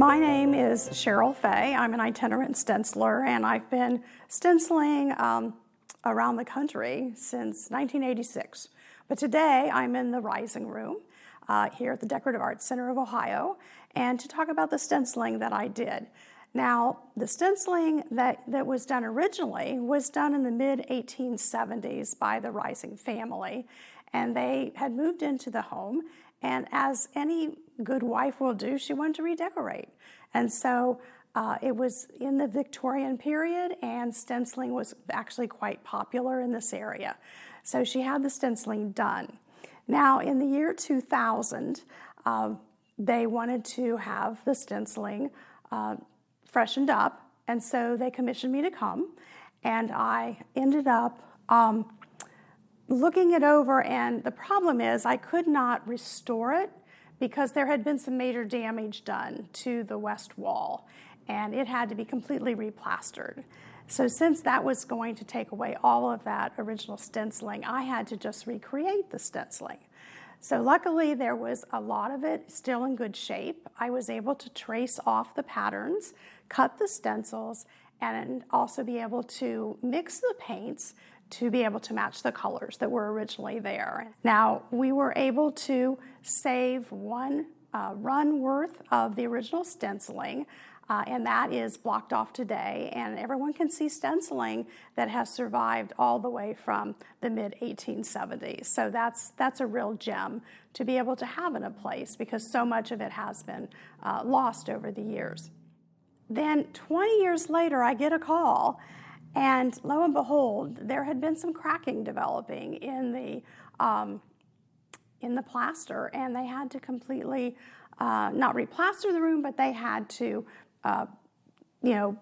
My name is Cheryl Fey. I'm an itinerant stenciler, and I've been stenciling around the country since 1986. But today I'm in the Rising Room here at the Decorative Arts Center of Ohio, and to talk about the stenciling that I did. Now, the stenciling that was done originally was done in the mid-1870s by the Rising family, and they had moved into the home, and as any good wife will do, she wanted to redecorate. And so it was in the Victorian period, and stenciling was actually quite popular in this area. So she had the stenciling done. Now, in the year 2000, they wanted to have the stenciling freshened up, and so they commissioned me to come, and I ended up looking it over, and the problem is I could not restore it because there had been some major damage done to the west wall, and it had to be completely replastered. So since that was going to take away all of that original stenciling, I had to just recreate the stenciling. So luckily there was a lot of it still in good shape. I was able to trace off the patterns, cut the stencils, and also be able to mix the paints to be able to match the colors that were originally there. Now, we were able to save one run worth of the original stenciling, and that is blocked off today, and everyone can see stenciling that has survived all the way from the mid-1870s. So that's a real gem to be able to have in a place, because so much of it has been lost over the years. Then 20 years later, I get a call, and lo and behold, there had been some cracking developing in the plaster, and they had to completely not replaster the room, but they had to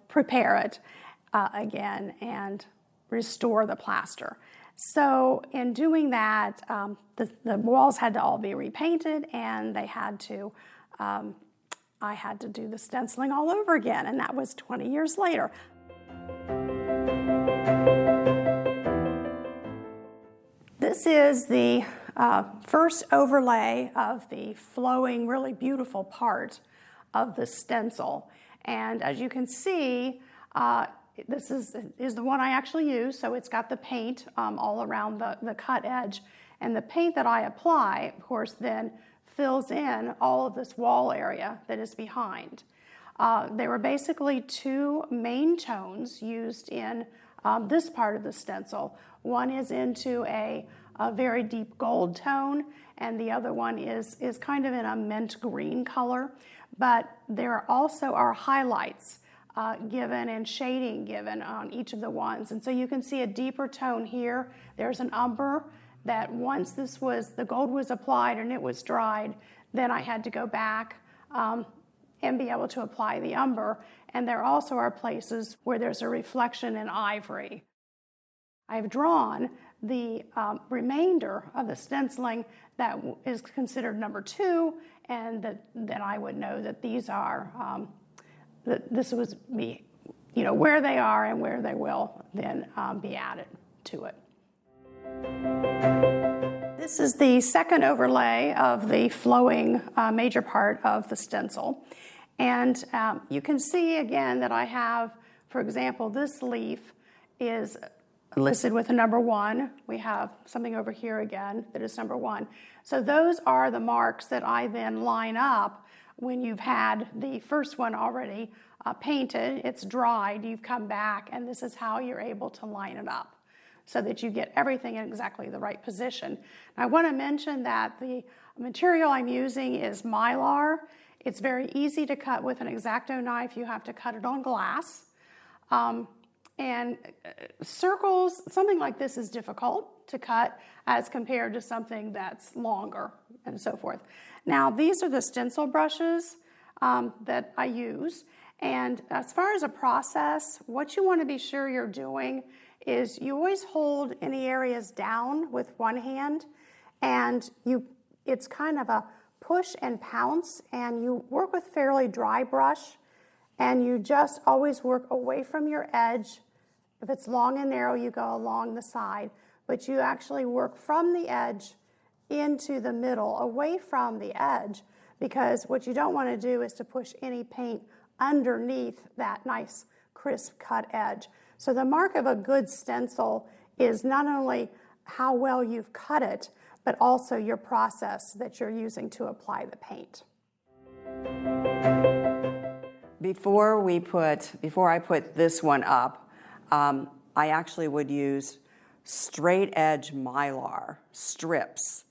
prepare it again and restore the plaster. So in doing that, the walls had to all be repainted, and they had to I had to do the stenciling all over again, and that was 20 years later. This is the first overlay of the flowing, really beautiful part of the stencil. And as you can see, this is the one I actually use, so it's got the paint all around the cut edge. And the paint that I apply, of course, then fills in all of this wall area that is behind. There were basically two main tones used in this part of the stencil. One is into a very deep gold tone, and the other one is kind of in a mint green color. But there also are highlights given and shading given on each of the ones. And so you can see a deeper tone here. There's an umber that once the gold was applied and it was dried, then I had to go back and be able to apply the umber. And there also are places where there's a reflection in ivory. I've drawn the remainder of the stenciling that is considered number 2, and then I would know that these are, that this was me, where they are and where they will then be added to it. This is the second overlay of the flowing major part of the stencil. And you can see again that I have, for example, this leaf is listed with a number 1. We have something over here again that is number 1. So those are the marks that I then line up when you've had the first one already painted, it's dried, you've come back, and this is how you're able to line it up so that you get everything in exactly the right position. I want to mention that the material I'm using is Mylar. It's very easy to cut with an X-Acto knife. You have to cut it on glass. And circles, something like this is difficult to cut as compared to something that's longer and so forth. Now, these are the stencil brushes that I use. And as far as a process, what you want to be sure you're doing is you always hold any areas down with one hand, and it's kind of a push and pounce, and you work with fairly dry brush, and you just always work away from your edge. If it's long and narrow, you go along the side, but you actually work from the edge into the middle, away from the edge, because what you don't want to do is to push any paint underneath that nice crisp cut edge. So the mark of a good stencil is not only how well you've cut it, but also your process that you're using to apply the paint. Before I put this one up, I actually would use straight edge Mylar strips,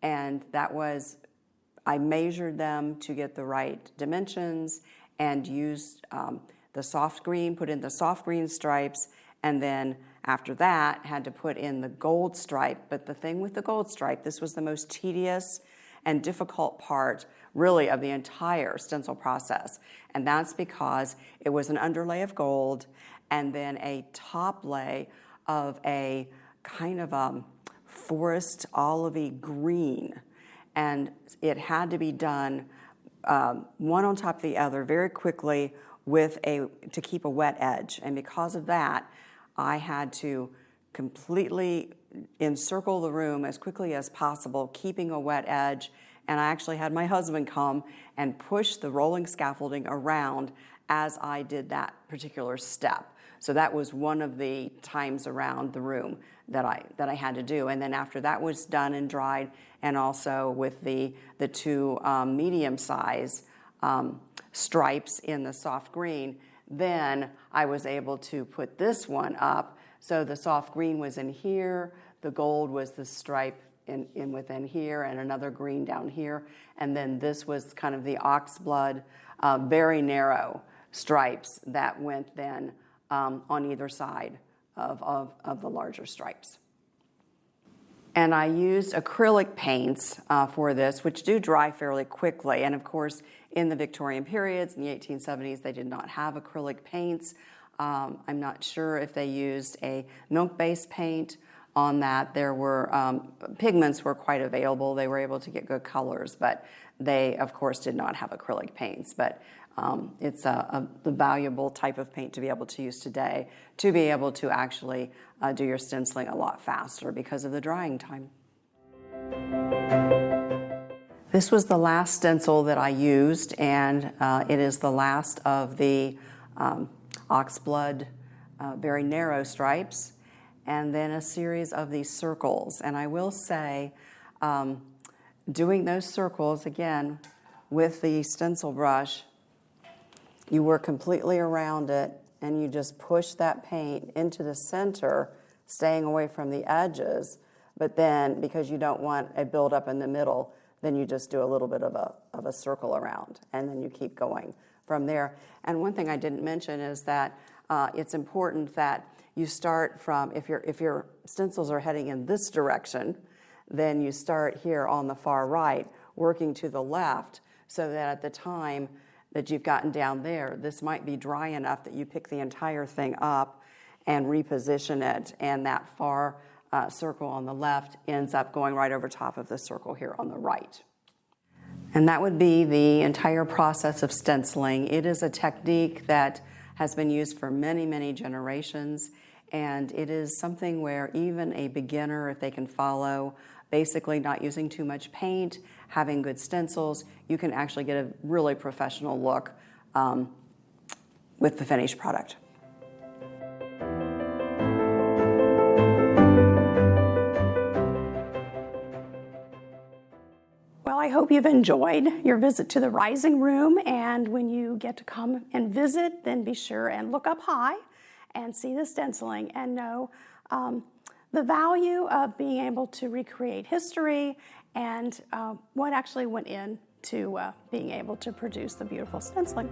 and I measured them to get the right dimensions and used the soft green, put in the soft green stripes, and then after that had to put in the gold stripe. But the thing with the gold stripe, this was the most tedious and difficult part really of the entire stencil process, and that's because it was an underlay of gold and then a top lay of a kind of forest olivey green, and it had to be done one on top of the other very quickly to keep a wet edge. And because of that, I had to completely encircle the room as quickly as possible, keeping a wet edge. And I actually had my husband come and push the rolling scaffolding around as I did that particular step. So that was one of the times around the room that I had to do. And then after that was done and dried, and also with the two medium size stripes in the soft green, then I was able to put this one up. So the soft green was in here, the gold was the stripe in within here, and another green down here, and then this was kind of the oxblood, very narrow stripes that went then on either side of the larger stripes. And I used acrylic paints for this, which do dry fairly quickly. And of course, in the Victorian periods, in the 1870s, they did not have acrylic paints. I'm not sure if they used a milk-based paint on that. There were, pigments were quite available. They were able to get good colors, but they, of course, did not have acrylic paints. But it's the valuable type of paint to be able to use today, to be able to actually do your stenciling a lot faster because of the drying time. This was the last stencil that I used, and it is the last of the oxblood very narrow stripes, and then a series of these circles. And I will say, doing those circles, again, with the stencil brush, you work completely around it, and you just push that paint into the center, staying away from the edges. But then, because you don't want a buildup in the middle, then you just do a little bit of a circle around, and then you keep going from there. And one thing I didn't mention is that it's important that you start from, if your stencils are heading in this direction, then you start here on the far right, working to the left, so that at the time that you've gotten down there, this might be dry enough that you pick the entire thing up and reposition it, and that far circle on the left ends up going right over top of the circle here on the right. And that would be the entire process of stenciling. It is a technique that has been used for many, many generations, and it is something where even a beginner, if they can follow, basically not using too much paint, having good stencils, you can actually get a really professional look with the finished product. Well, I hope you've enjoyed your visit to the Rising Room, and when you get to come and visit, then be sure and look up high and see the stenciling and know the value of being able to recreate history and what actually went into being able to produce the beautiful stenciling.